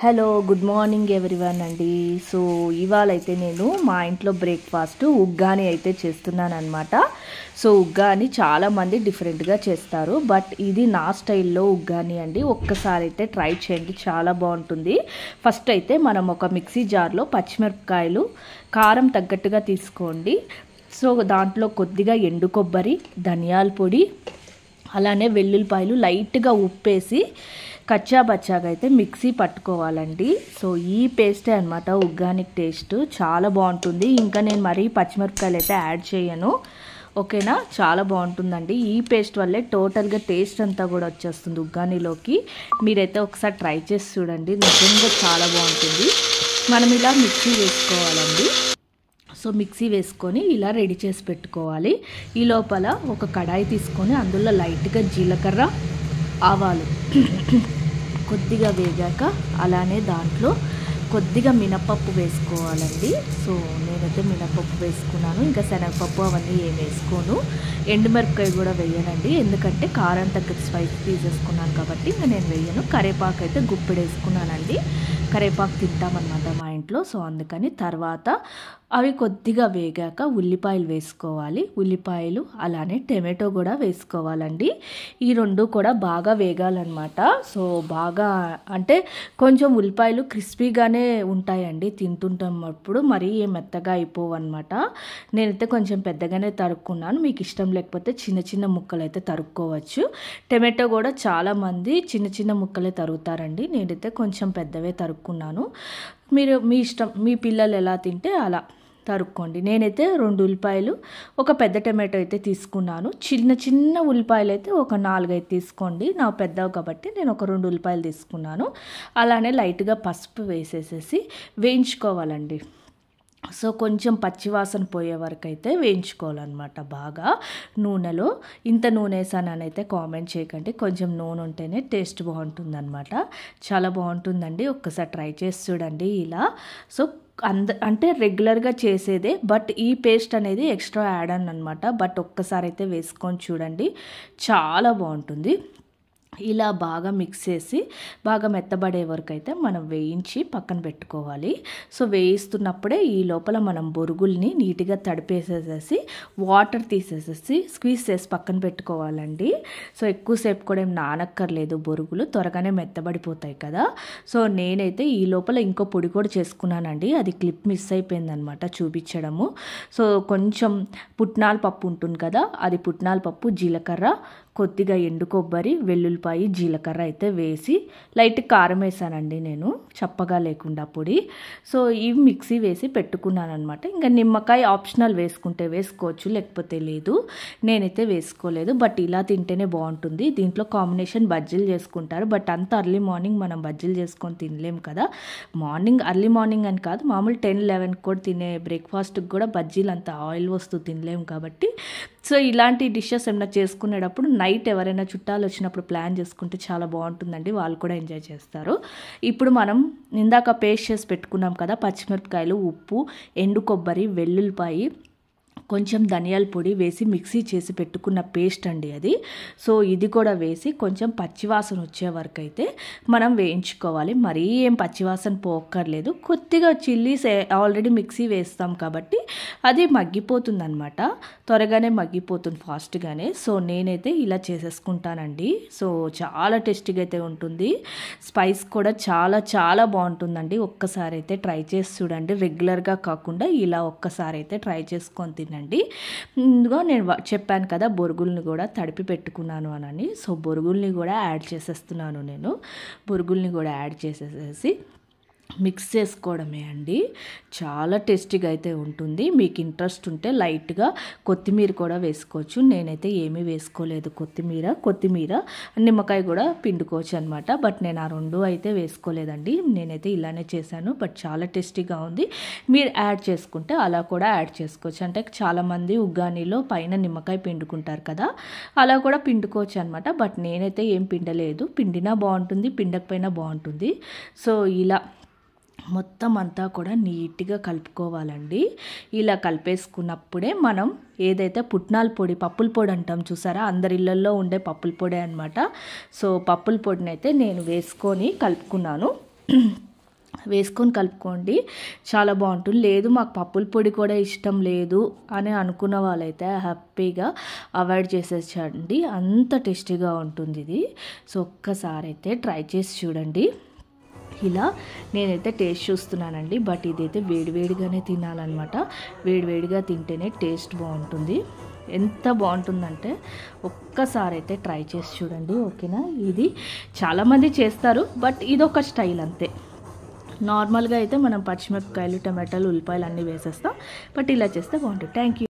Hello good morning everyone అండి. So ఇవాళ అయితే నేను మా ఇంట్లో బ్రేక్ఫాస్ట్ ఉగ్గాని అయితే చేస్తున్నాను అనమాట. సో ఉగ్గాని చాలామంది డిఫరెంట్గా చేస్తారు, బట్ ఇది నా స్టైల్లో ఉగ్గాని అండి. ఒక్కసారి అయితే ట్రై చేయండి, చాలా బాగుంటుంది. ఫస్ట్ అయితే మనం ఒక మిక్సీ జార్లో పచ్చిమిరపకాయలు కారం తగ్గట్టుగా తీసుకోండి. సో దాంట్లో కొద్దిగా ఎండు కొబ్బరి, ధనియాల పొడి, అలానే వెల్లుల్లిపాయలు, లైట్గా ఉప్పేసి కచ్చా బచ్చాగా అయితే మిక్సీ పట్టుకోవాలండి. సో ఈ పేస్టే అనమాట ఉగ్గానికి టేస్ట్ చాలా బాగుంటుంది. ఇంకా నేను మరీ పచ్చిమిరపకాయలు అయితే యాడ్ చేయను, ఓకేనా. చాలా బాగుంటుందండి. ఈ పేస్ట్ వల్లే టోటల్గా టేస్ట్ అంతా కూడా వచ్చేస్తుంది ఉగ్గానిలోకి. మీరైతే ఒకసారి ట్రై చేసి చూడండి, నిజంగా చాలా బాగుంటుంది. మనం ఇలా మిక్సీ వేసుకోవాలండి. సో మిక్సీ వేసుకొని ఇలా రెడీ చేసి పెట్టుకోవాలి. ఈ లోపల ఒక కడాయి తీసుకొని అందులో లైట్గా జీలకర్ర, ఆవాలు కొద్దిగా వేగాక అలానే దాంట్లో కొద్దిగా మినపప్పు వేసుకోవాలండి. సో నేనైతే మినపప్పు వేసుకున్నాను, ఇంకా శనగపప్పు అవన్నీ ఏం వేసుకోను. ఎండుమిరపకాయ కూడా వేయనండి, ఎందుకంటే కారం తగ్గ స్పైస్ తీసేసుకున్నాను కాబట్టి ఇంకా నేను వేయను. కరివేపాకు అయితే గుప్పెడు వేసుకున్నానండి, కరివేపాకు తింటామన్నమాట మా ఇంట్లో. సో అందుకని తర్వాత అవి కొద్దిగా వేగాక ఉల్లిపాయలు వేసుకోవాలి. ఉల్లిపాయలు అలానే టమాటో కూడా వేసుకోవాలండి. ఈ రెండు కూడా బాగా వేగాలన్నమాట. సో బాగా అంటే కొంచెం ఉల్లిపాయలు క్రిస్పీగానే ఉంటాయండి తింటుంటప్పుడు, మరీ మెత్తగా అయిపోవు అనమాట. నేనైతే కొంచెం పెద్దగానే తరుక్కున్నాను, మీకు ఇష్టం లేకపోతే చిన్న చిన్న ముక్కలు అయితే తరుక్కోవచ్చు. టమాటో కూడా చాలామంది చిన్న చిన్న ముక్కలే తరుగుతారండి, నేనైతే కొంచెం పెద్దవే తరుక్కున్నాను. మీరు మీ ఇష్టం, మీ పిల్లలు ఎలా తింటే అలా తరుక్కోండి. నేనైతే 2 ఉల్లిపాయలు, ఒక పెద్ద టమాటో అయితే తీసుకున్నాను. చిన్న చిన్న ఉల్లిపాయలు అయితే ఒక 4-5 తీసుకోండి, నా పెద్దవి కాబట్టి నేను ఒక 2 ఉల్లిపాయలు తీసుకున్నాను. అలానే లైట్గా పసుపు వేసేసేసి వేయించుకోవాలండి. సో కొంచెం పచ్చివాసన పోయే వరకు అయితే వేయించుకోవాలన్నమాట బాగా నూనెలో. ఇంత నూనె వేసానని అయితే కామెంట్ చేయకండి, కొంచెం నూనె ఉంటేనే టేస్ట్ బాగుంటుందన్నమాట. చాలా బాగుంటుందండి, ఒక్కసారి ట్రై చేసి చూడండి ఇలా. సో అంటే రెగ్యులర్గా చేసేదే, బట్ ఈ పేస్ట్ అనేది ఎక్స్ట్రా యాడ్ అనమాట. బట్ ఒక్కసారి అయితే వేసుకొని చూడండి, చాలా బాగుంటుంది. ఇలా బాగా మిక్స్ చేసి బాగా మెత్తబడే వరకు అయితే మనం వేయించి పక్కన పెట్టుకోవాలి. సో వేయిస్తున్నప్పుడే ఈ లోపల మనం బొరుగుల్ని నీట్గా తడిపేసేసేసి వాటర్ తీసేసేసి స్క్వీజ్ చేసి పక్కన పెట్టుకోవాలండి. సో ఎక్కువసేపు కూడా ఏం నానక్కర్లేదు, బొరుగులు త్వరగానే మెత్తబడిపోతాయి కదా. సో నేనైతే ఈ లోపల ఇంకో పొడి కూడా చేసుకున్నానండి, అది క్లిప్ మిస్ అయిపోయిందనమాట చూపించడము. సో కొంచెం పుట్నాల పప్పు ఉంటుంది కదా, అది పుట్నాల పప్పు, జీలకర్ర, కొద్దిగా ఎండు కొబ్బరి, వెల్లుల్లిపాయ, జీలకర్ర అయితే వేసి లైట్ కారం వేసానండి నేను, చప్పగా లేకుండా పొడి. సో ఇవి మిక్సీ వేసి పెట్టుకున్నాను అనమాట. ఇంకా నిమ్మకాయ ఆప్షనల్, వేసుకుంటే వేసుకోవచ్చు, లేకపోతే లేదు. నేనైతే వేసుకోలేదు, బట్ ఇలా తింటేనే బాగుంటుంది. దీంట్లో కాంబినేషన్ బజ్జీలు చేసుకుంటారు, బట్ అంత అర్లీ మార్నింగ్ మనం బజ్జీలు చేసుకొని తినలేము కదా. అర్లీ మార్నింగ్ అని కాదు, మామూలు 10-11 కూడా తినే బ్రేక్ఫాస్ట్కి కూడా బజ్జీలు అంత ఆయిల్ వస్తూ తినలేము కాబట్టి. సో ఇలాంటి డిషెస్ ఏమైనా చేసుకునేటప్పుడు నైట్ ఎవరైనా చుట్టాలు వచ్చినప్పుడు ప్లాన్ చేసుకుంటే చాలా బాగుంటుందండి, వాళ్ళు కూడా ఎంజాయ్ చేస్తారు. ఇప్పుడు మనం ఇందాక పేస్ట్ చేసి పెట్టుకున్నాం కదా, పచ్చిమిరపకాయలు, ఉప్పు, ఎండు కొబ్బరి, వెల్లుల్లిపాయ, కొంచెం ధనియాల పొడి వేసి మిక్సీ చేసి పెట్టుకున్న పేస్ట్ అండి అది. సో ఇది కూడా వేసి కొంచెం పచ్చివాసన వచ్చే వరకు అయితే మనం వేయించుకోవాలి. మరీ ఏం పచ్చివాసన పోక్కర్లేదు. కొద్దిగా చిల్లీస్ ఆల్రెడీ మిక్సీ వేస్తాం కాబట్టి అది మగ్గిపోతుంది అనమాట, త్వరగానే మగ్గిపోతుంది ఫాస్ట్గానే. సో నేనైతే ఇలా చేసేసుకుంటానండి. సో చాలా టేస్టీగా అయితే ఉంటుంది, స్పైస్ కూడా చాలా చాలా బాగుంటుందండి. ఒక్కసారి అయితే ట్రై చేసి చూడండి, రెగ్యులర్గా కాకుండా ఇలా ఒక్కసారి అయితే ట్రై చేసుకొని తినండి. ఇందులో నేను చెప్పాను కదా బొరుగుల్ని కూడా తడిపి పెట్టుకున్నాను అని. సో బొరుగుల్ని కూడా యాడ్ చేసేస్తున్నాను నేను. బొరుగుల్ని కూడా యాడ్ చేసేసేసి మిక్స్ చేసుకోవడమే అండి, చాలా టేస్టీగా అయితే ఉంటుంది. మీకు ఇంట్రెస్ట్ ఉంటే లైట్గా కొత్తిమీర కూడా వేసుకోవచ్చు. నేనైతే ఏమీ వేసుకోలేదు, కొత్తిమీర నిమ్మకాయ కూడా పిండుకోవచ్చు అనమాట. బట్ నేను ఆ 2 అయితే వేసుకోలేదండి, నేనైతే ఇలానే చేశాను. బట్ చాలా టేస్టీగా ఉంది. మీరు యాడ్ చేసుకుంటే అలా కూడా యాడ్ చేసుకోవచ్చు. అంటే చాలామంది ఉగ్గానీలో పైన నిమ్మకాయ పిండుకుంటారు కదా, అలా కూడా పిండుకోవచ్చు అనమాట. బట్ నేనైతే ఏం పిండలేదు, పిండినా బాగుంటుంది, పిండకపోయినా బాగుంటుంది. సో ఇలా మొత్తం అంతా కూడా నీట్గా కలుపుకోవాలండి. ఇలా కలిపేసుకున్నప్పుడే మనం ఏదైతే పుట్నాల పొడి, పప్పుల పొడి అంటాం చూసారా, అందరి ఇళ్ళల్లో ఉండే పప్పుల పొడి అనమాట. సో పప్పుల పొడిని అయితే నేను వేసుకొని కలుపుకున్నాను. వేసుకొని కలుపుకోండి, చాలా బాగుంటుంది. లేదు మాకు పప్పుల పొడి కూడా ఇష్టం లేదు అని అనుకున్న వాళ్ళైతే హ్యాపీగా అవాయిడ్ చేసేసండి, అంత టేస్టీగా ఉంటుంది ఇది. సో ఒక్కసారి అయితే ట్రై చేసి చూడండి. ఇలా నేనైతే టేస్ట్ చూస్తున్నానండి, బట్ ఇదైతే వేడివేడిగానే తినాలన్నమాట. వేడివేడిగా తింటేనే టేస్ట్ బాగుంటుంది. ఎంత బాగుంటుందంటే ఒక్కసారి అయితే ట్రై చేసి చూడండి, ఓకేనా. ఇది చాలామంది చేస్తారు, బట్ ఇదొక స్టైల్ అంతే. నార్మల్గా అయితే మనం పచ్చిమిరపకాయలు, టమాటాలు, ఉల్లిపాయలు అన్నీ వేసేస్తాం, బట్ ఇలా చేస్తే బాగుంటుంది. Thank you.